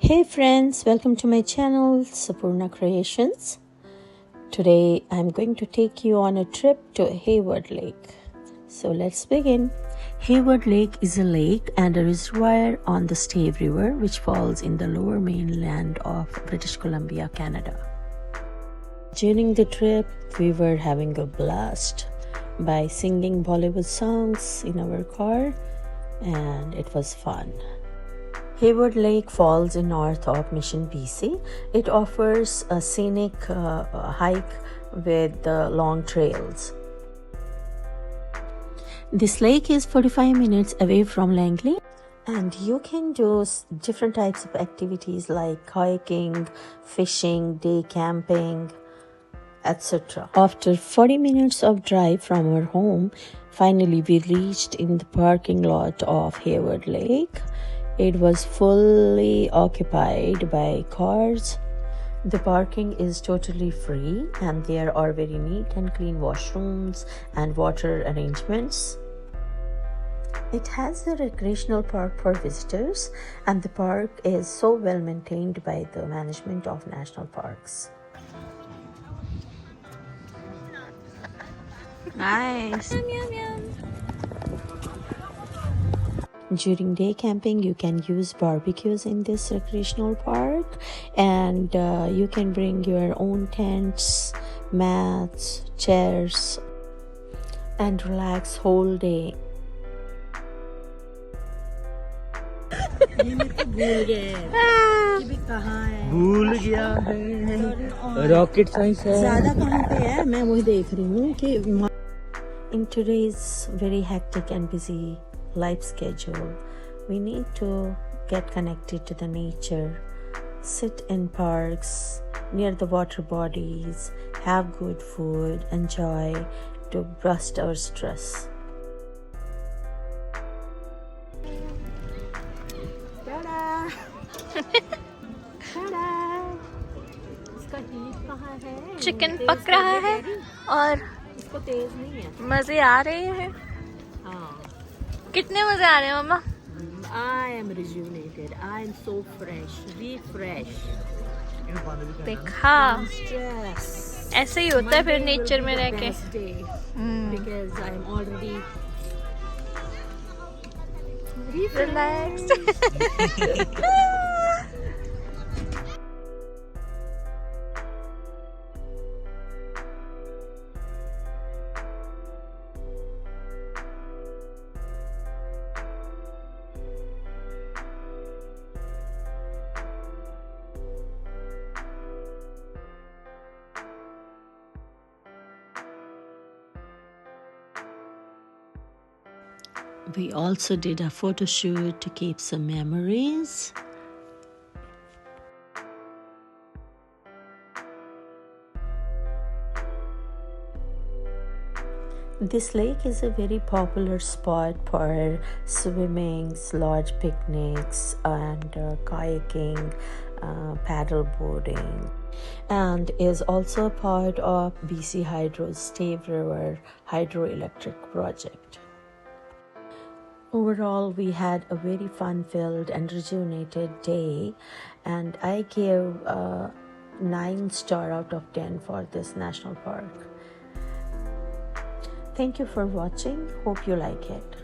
Hey friends, welcome to my channel Sapurna Creations. Today I'm going to take you on a trip to Hayward Lake. So let's begin. Hayward Lake is a lake and a reservoir on the Stave River which falls in the lower mainland of British Columbia, Canada. During the trip, we were having a blast by singing Bollywood songs in our car, and it was fun. Hayward Lake falls in north of Mission, BC. It offers a scenic hike with long trails. This lake is 45 minutes away from Langley, and you can do different types of activities like kayaking, fishing, day camping, etc. After 40 minutes of drive from our home, finally we reached in the parking lot of Hayward Lake. It was fully occupied by cars. The parking is totally free and there are very neat and clean washrooms and water arrangements. It has a recreational park for visitors, and the park is so well maintained by the management of national parks. Nice. Yum, yum, yum. During day camping, you can use barbecues in this recreational park, and you can bring your own tents, mats, chairs, and relax whole day. भूल गया है rocket science है ज़्यादा कहाँ पे है मैं वही देख रही हूँ कि in today's very hectic and busy life schedule, we need to get connected to the nature, sit in parks near the water bodies, have good food, enjoy to burst our stress. Ta-da! Ta-da! इसका heat कहाँ है? Chicken पक रहा है और इसको तेज नहीं है। मजे आ रहे हैं। हाँ। कितने मजे आ रहे हैं मम्मा? I am rejuvenated. I am so fresh, refresh. देखा Stress. ऐसे ही होता है फिर नेचर में रह के। Because I am already relaxed. We also did a photo shoot to keep some memories. This lake is a very popular spot for swimming, lodge picnics, and kayaking, paddle boarding, and is also a part of BC Hydro's Stave River hydroelectric project. Overall, we had a very fun-filled and rejuvenated day, and I gave a 9 star out of 10 for this national park. Thank you for watching. Hope you like it.